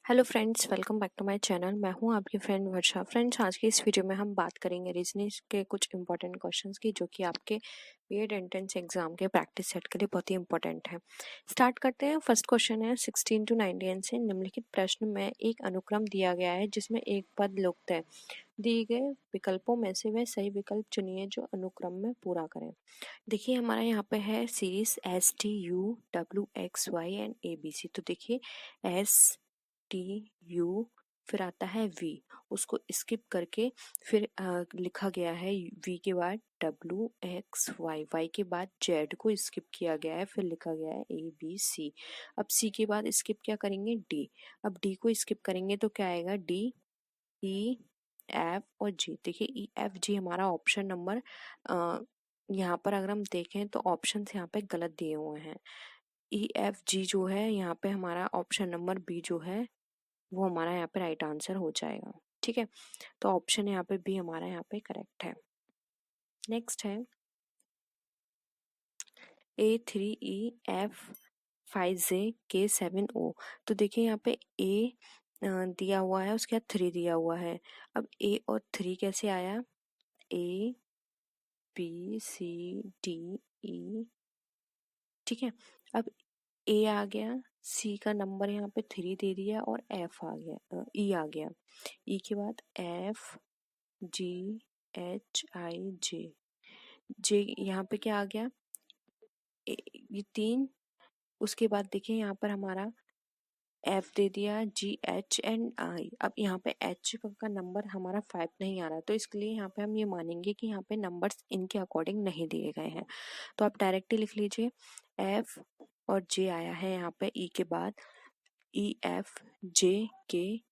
Hello friends, welcome back to my channel. मैं हूं आपकी फ्रेंड वर्षा। फ्रेंड्स, आज की इस वीडियो में हम बात करेंगे रीजनिंग के कुछ इंपॉर्टेंट क्वेश्चंस की, जो कि आपके बीएड एंट्रेंस एग्जाम के प्रैक्टिस सेट के लिए बहुत ही इंपॉर्टेंट है। स्टार्ट करते हैं। फर्स्ट क्वेश्चन है 16 to 19 से निम्नलिखित प्रश्न में एक अनुक्रम दिया गया है जिसमें एक पद लुप्त है। दिए गए विकल्पों में से वह सही विकल्प चुनिए जो अनुक्रम में पूरा करें। देखिए, हमारा यहाँ पे है series STU WXY and ABC। तो देखिए, STU फिर आता है V, उसको स्किप करके फिर लिखा गया है V के बाद WXY, Y के बाद Z को स्किप किया गया है, फिर लिखा गया है ABC। अब C के बाद स्किप क्या करेंगे? D। अब D को स्किप करेंगे तो क्या आएगा? D, E, F और G। देखिए, EFG हमारा ऑप्शन नंबर यहाँ पर अगर हम देखें तो ऑप्शन यहाँ पे गलत दिए हुए हैं। EFG जो है यहाँ पे हमारा ऑप्शन नंबर बी जो है वो हमारा यहाँ पे राइट आंसर हो जाएगा। ठीक है, तो ऑप्शन यहाँ पे बी हमारा यहाँ पे करेक्ट है। नेक्स्ट है A3EF5JK7O। तो देखिए, यहाँ पे A दिया हुआ है, उसके बाद 3 दिया हुआ है। अब A और 3 कैसे आया? ABCDE। ठीक है, अब A आ गया, C का नंबर यहाँ पे 3 दे दिया और F आ गया, E आ गया। E के बाद FGHIJ। J यहाँ पे क्या आ गया? ये 3। उसके बाद देखिए, यहाँ पर हमारा F दे दिया, GH एंड I। अब यहाँ पे H का नंबर हमारा 5 नहीं आ रहा, तो इसके लिए यहाँ पे हम ये मानेंगे कि यहाँ पे नंबर्स इनके अकॉर्डिंग नहीं दिए गए हैं। तो आप डायरेक्टली लिख लीजिए F और J आया है यहाँ पे E के बाद, EFJK।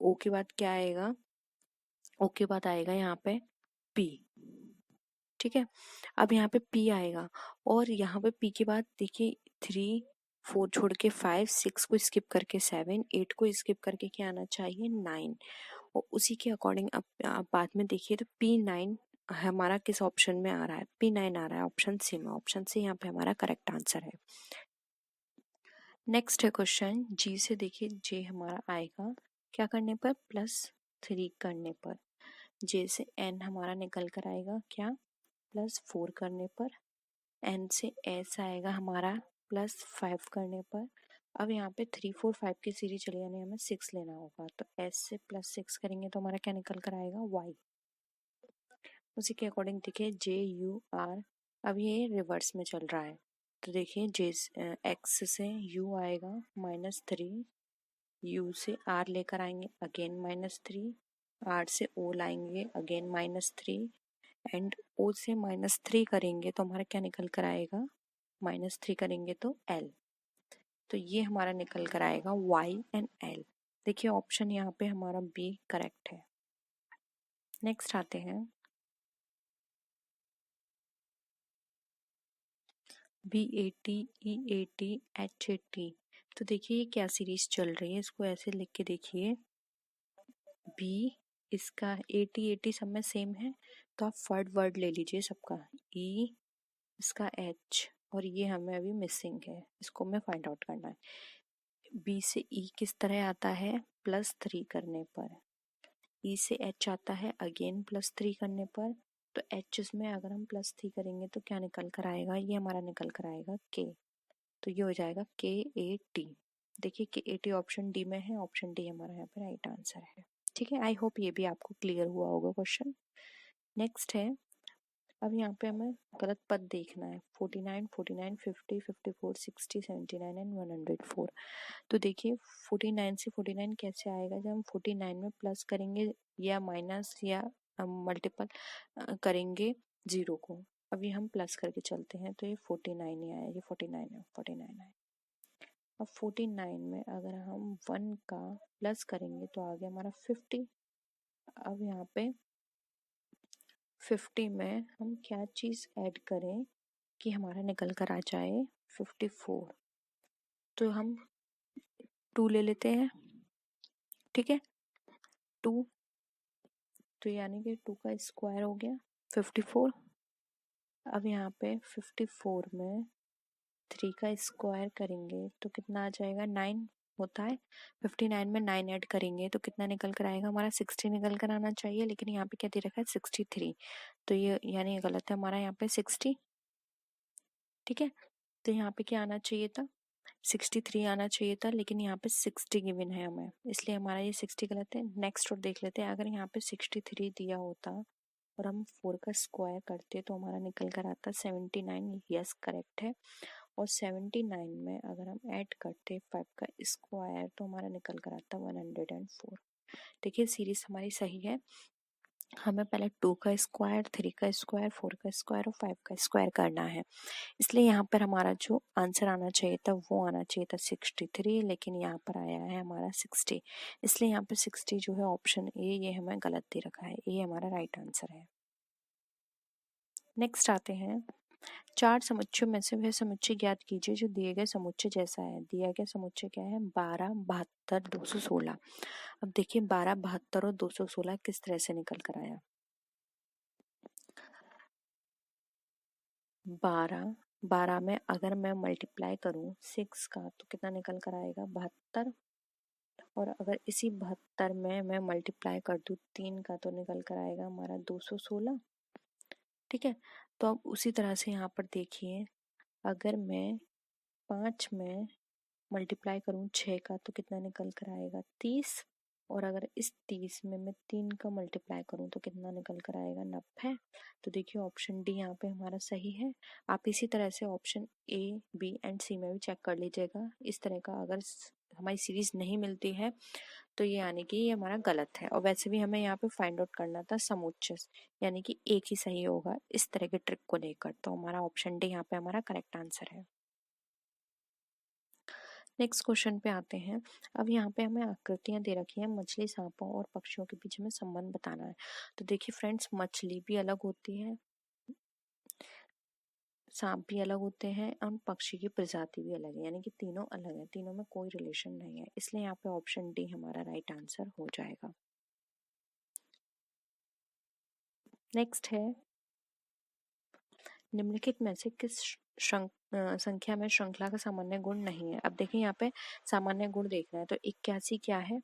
O के बाद क्या आएगा? O के बाद आएगा यहाँ पे P। ठीक है, अब यहाँ पे P आएगा और यहाँ पे P के बाद देखिए 3 4 छोड़ के 5, 6 को स्किप करके 7, 8 को स्किप करके क्या आना चाहिए? 9। और उसी के अकॉर्डिंग अब बाद में देखिए तो P9 हमारा किस ऑप्शन में आ रहा है? P9 आ रहा है ऑप्शन सी में। ऑप्शन सी यहाँ पे हमारा करेक्ट आंसर है। नेक्स्ट है क्वेश्चन जी से। देखिए, जे हमारा आएगा क्या करने पर? +3 करने पर। जे से एन हमारा निकल कर आएगा क्या? +4 करने पर। एन से एस आएगा हमारा +5 करने पर। अब यहाँ पे 3 4 5 की सीरीज चली, यानी हमें 6 लेना होगा, तो एस से +6 करेंगे तो हमारा क्या निकल कर आएगा? वाई। उसी के अकॉर्डिंग देखिए JUR, अब ये रिवर्स में चल रहा है, तो देखिए जे एक्स से यू आएगा -3, यू से आर लेकर आएंगे अगेन -3, आर से ओ लाएंगे अगेन -3 एंड ओ से -3 करेंगे तो हमारा क्या निकल कर आएगा? -3 करेंगे तो एल। तो ये हमारा निकल कर आएगा वाई एंड एल। देखिए, ऑप्शन यहाँ पे हमारा बी करेक्ट है। नेक्स्ट आते हैं BATEATHAT। तो देखिए, ये क्या सीरीज चल रही है, इसको ऐसे लिख के देखिए। बी इसका 80 सब में सेम है, तो आप फर्ड वर्ड ले लीजिए सबका। ई इसका एच, और ये हमें अभी मिसिंग है, इसको हमें फाइंड आउट करना है। बी से ई किस तरह आता है? +3 करने पर। ई से एच आता है अगेन +3 करने पर। तो एच इसमें अगर हम +3 करेंगे तो क्या निकल कर आएगा? ये हमारा निकल कर आएगा के। तो ये हो जाएगा KAT। देखिए, KAT ऑप्शन डी में है, ऑप्शन डी हमारा यहाँ पे राइट आंसर है। ठीक है, आई होप ये भी आपको क्लियर हुआ होगा क्वेश्चन। नेक्स्ट है, अब यहाँ पे हमें गलत पद देखना है। 49 49 50 54 60 79 एंड 104। तो देखिए, 49 से 49 कैसे आएगा? जब हम 49 में प्लस करेंगे या माइनस या मल्टीपल करेंगे 0 को। अभी हम प्लस करके चलते हैं तो ये 49 ही आया, ये 49 है, 49 आया। अब 49 में अगर हम 1 का प्लस करेंगे तो आ गया हमारा 50। अब यहाँ पे 50 में हम क्या चीज़ ऐड करें कि हमारा निकल कर आ जाए 54? तो हम 2 ले लेते हैं। ठीक है, 2, तो यानी कि 2 का स्क्वायर हो गया 54। अब यहाँ पे 54 में 3 का स्क्वायर करेंगे तो कितना आ जाएगा? 9। होता है। 59 में 9 ऐड करेंगे तो कितना निकल कर आएगा हमारा 60 निकल कर आना चाहिए, लेकिन यहाँ पे क्या दे रखा है 63, तो ये यानी ये गलत है हमारा यहाँ पे 60। ठीक है, तो यहाँ पे क्या आना चाहिए था 63 आना चाहिए था, लेकिन यहाँ पे 60 गिवन है हमें, इसलिए हमारा ये 60 गलत है। नेक्स्ट और देख लेते हैं, अगर यहाँ पे 63 दिया होता और हम 4 का स्क्वायर करते तो हमारा निकल कर आता 79। यस करेक्ट है। और 79 में अगर हम ऐड करते 5 का स्क्वायर तो हमारा निकल कर आता 104। देखिए सीरीज हमारी सही है। हमें पहले 2 का स्क्वायर, 3 का स्क्वायर, 4 का स्क्वायर और 5 का स्क्वायर करना है, इसलिए यहाँ पर हमारा जो आंसर आना चाहिए था वो आना चाहिए था 63, लेकिन यहाँ पर आया है हमारा 60, इसलिए यहाँ पे 60 जो है ऑप्शन ए ये हमें गलत दे रखा है, ये हमारा राइट आंसर है। नेक्स्ट आते हैं, 4 समुच्चयों में से वह समुच्चय ज्ञात कीजिए जो दिए गए समुच्चय जैसा है। दिया गया समुच्चय क्या है 12, 72, 216। अब देखिए 12, 72 और 216 किस तरह से निकल कर आया। 12 में अगर मैं मल्टीप्लाई करूं 6 का तो कितना निकल कर आएगा 72, और अगर इसी 72 में मैं मल्टीप्लाई कर दूं 3 का तो निकल कर आएगा हमारा 216। ठीक है, तो अब उसी तरह से यहाँ पर देखिए, अगर मैं 5 में मल्टीप्लाई करूं 6 का तो कितना निकल कर आएगा 30, और अगर इस 30 में मैं 3 का मल्टीप्लाई करूं तो कितना निकल कर आएगा 90। तो देखिए ऑप्शन डी यहाँ पे हमारा सही है। आप इसी तरह से ऑप्शन ए, बी एंड सी में भी चेक कर लीजिएगा। इस तरह का अगर हमारी सीरीज नहीं मिलती है तो ये यानी कि ये हमारा गलत है। और वैसे भी हमें यहाँ पे फाइंड आउट करना था समुच्चय, यानी कि एक ही सही होगा इस तरह के ट्रिक को लेकर, तो हमारा ऑप्शन डी यहाँ पे हमारा करेक्ट आंसर है। नेक्स्ट क्वेश्चन पे आते हैं। अब यहाँ पे हमें आकृतियां दे रखी हैं, मछली, सांपों और पक्षियों के बीच में संबंध बताना है। तो देखिए फ्रेंड्स, मछली भी अलग होती है, सांप भी अलग होते हैं और पक्षी की प्रजाति भी अलग है, यानी कि तीनों अलग है, तीनों में कोई रिलेशन नहीं है, इसलिए यहाँ पे ऑप्शन डी हमारा राइट आंसर हो जाएगा। नेक्स्ट है, निम्नलिखित में से किस संख्या में श्रृंखला का सामान्य गुण नहीं है। अब देखिए यहाँ पे सामान्य गुण देखना है, तो 81 क्या है,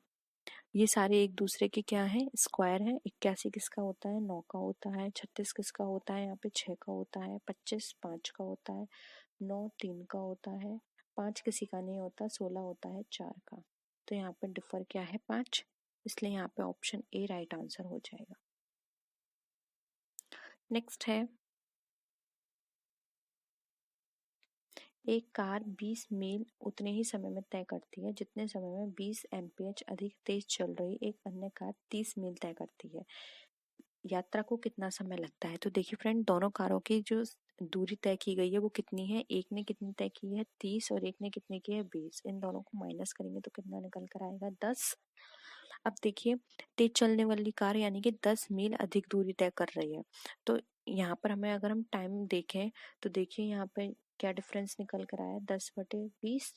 ये सारे एक दूसरे के क्या है स्क्वायर है। 81 किसका होता है 9 का होता है। 36 किसका होता है यहाँ पे 6 का होता है। 25 5 का होता है। 9 3 का होता है। 5 किसी का नहीं होता। 16 होता है 4 का। तो यहाँ पे डिफर क्या है 5, इसलिए यहाँ पे ऑप्शन ए राइट आंसर हो जाएगा। नेक्स्ट है, एक कार 20 मील उतने ही समय में तय करती है जितने समय में 20 एम्पीयर अधिक तेज चल रही एक अन्य कार 30 मील तय करती है। यात्रा को कितना समय लगता है। तो देखिए फ्रेंड, दोनों कारों की जो दूरी तय की गई है वो कितनी है, एक ने कितनी तय की है 30 और एक ने कितनी की है 20। इन दोनों को माइनस करेंगे तो कितना निकल कर आएगा 10। अब देखिए, तेज चलने वाली कार यानी कि 10 मील अधिक दूरी तय कर रही है, तो यहाँ पर हमें अगर हम टाइम देखें तो देखिए यहाँ पे क्या डिफरेंस निकल कर आया 10/20।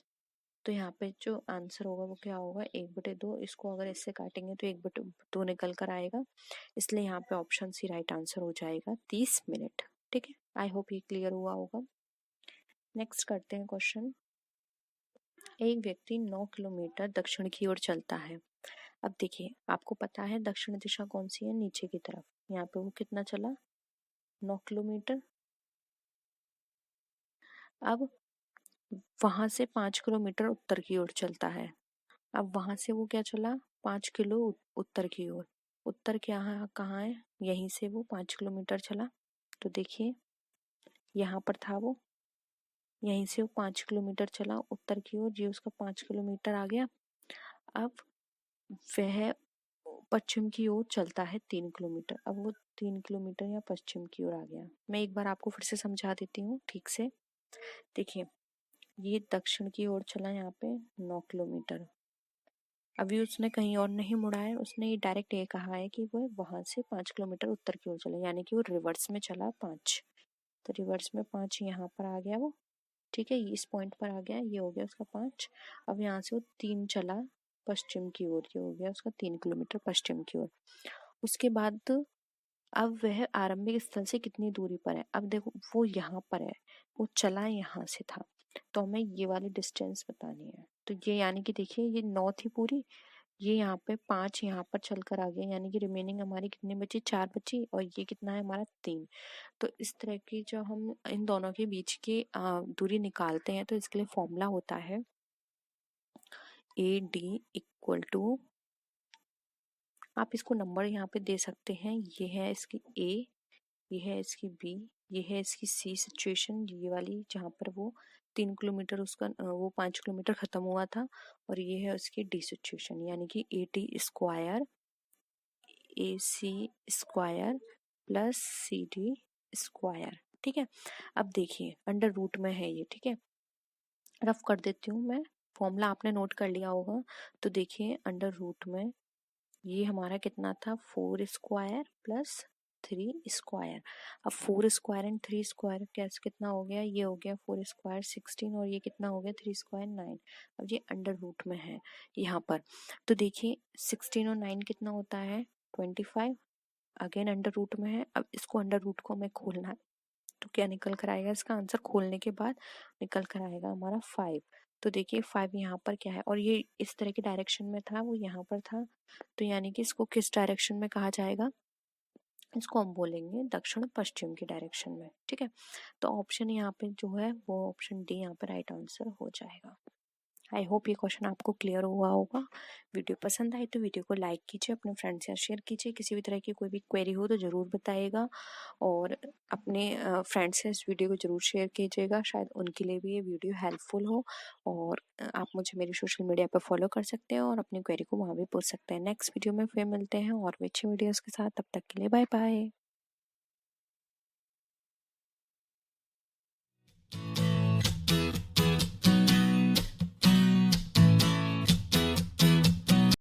तो यहाँ पे जो आंसर होगा वो क्या होगा 1/2। इसको अगर इससे काटेंगे तो 1/2 निकल कर आएगा, इसलिए यहाँ पे ऑप्शन सी राइट आंसर हो जाएगा 30 मिनट। ठीक है, आई होप ये क्लियर हुआ होगा। नेक्स्ट करते हैं क्वेश्चन। एक व्यक्ति 9 किलोमीटर दक्षिण की ओर चलता है। अब देखिए, आपको पता है दक्षिण दिशा कौन सी है, नीचे की तरफ। यहाँ पे वो कितना चला 9 किलोमीटर। अब वहां से 5 किलोमीटर उत्तर की ओर चलता है। अब वहां से वो क्या चला 5 किलो उत्तर की ओर। उत्तर क्या है कहाँ है, यहीं से वो 5 किलोमीटर चला। तो देखिए यहाँ पर था वो, यहीं से वो 5 किलोमीटर चला उत्तर की ओर, ये उसका 5 किलोमीटर आ गया। अब वह पश्चिम की ओर चलता है 3 किलोमीटर। अब वो 3 किलोमीटर या पश्चिम की ओर आ गया। मैं एक बार आपको फिर से समझा देती हूँ ठीक से। देखिए, ये दक्षिण की ओर चला यहाँ पे 9 किलोमीटर। अभी उसने कहीं और नहीं मुड़ा है, उसने ये डायरेक्ट ये कहा है कि वो वहां से 5 किलोमीटर उत्तर की ओर चला, यानी कि वो रिवर्स में चला 5। तो रिवर्स में 5 यहाँ पर आ गया वो। ठीक है, इस पॉइंट पर आ गया, ये हो गया उसका 5। अब यहाँ से वो 3 चला पश्चिम की ओर, ये हो गया उसका 3 किलोमीटर पश्चिम की ओर। उसके बाद अब वह आरंभिक स्थल से कितनी दूरी पर है। अब देखो वो यहाँ पर है, वो चला यहाँ से था, तो हमें ये वाली डिस्टेंस बतानी है। तो ये यानी कि देखिए ये 9 थी पूरी, ये यहाँ पे 5 यहाँ पर चल कर आ गया, यानी कि रिमेनिंग हमारी कितनी बची, 4 बची, और ये कितना है हमारा 3। तो इस तरह की जब हम इन दोनों के बीच की दूरी निकालते हैं तो इसके लिए फॉर्मूला होता है ए डी इक्वल टू, आप इसको नंबर यहाँ पे दे सकते हैं, ये है इसकी ए, ये है इसकी बी, ये है इसकी सी सिचुएशन, ये वाली जहाँ पर वो 3 किलोमीटर उसका वो 5 किलोमीटर खत्म हुआ था, और ये है उसकी डी सिचुएशन, यानी कि A T square A C square plus C D square. ठीक है, अब देखिए अंडर रूट में है ये, ठीक है, रफ कर देती हूँ मैं, फॉर्मूला आपने नोट कर लिया होगा। तो देखिए अंडर रूट में ये हमारा कितना था, 4 स्क्वायर प्लस 3 स्क्वायर। अब 4 स्क्वायर एंड 3 स्क्वायर कैसे कितना हो गया, ये हो गया 4 स्क्वायर 16, और ये कितना हो गया 3 स्क्वायर 9। अब ये अंडर रूट में है यहाँ पर, तो देखिए 16 और 9 कितना होता है 25, अगेन अंडर रूट में है। अब इसको अंडर रूट को हमें खोलना है, तो क्या निकल कर आएगा, इसका आंसर खोलने के बाद निकल कर आएगा हमारा 5। तो देखिए 5 यहाँ पर क्या है, और ये इस तरह के डायरेक्शन में था, वो यहाँ पर था, तो यानी कि इसको किस डायरेक्शन में कहा जाएगा, इसको हम बोलेंगे दक्षिण पश्चिम की डायरेक्शन में। ठीक है, तो ऑप्शन यहाँ पे जो है वो ऑप्शन डी यहाँ पे राइट आंसर हो जाएगा। आई होप ये क्वेश्चन आपको क्लियर हुआ होगा। वीडियो पसंद आए तो वीडियो को लाइक कीजिए, अपने फ्रेंड्स से शेयर कीजिए, किसी भी तरह की कोई भी क्वेरी हो तो ज़रूर बताइएगा, और अपने फ्रेंड्स से इस वीडियो को ज़रूर शेयर कीजिएगा, शायद उनके लिए भी ये वीडियो हेल्पफुल हो। और आप मुझे मेरी सोशल मीडिया पर फॉलो कर सकते हैं और अपनी क्वेरी को वहाँ भी पूछ सकते हैं। नेक्स्ट वीडियो में फिर मिलते हैं और भी अच्छे वीडियोज़ के साथ, तब तक के लिए बाय बाय।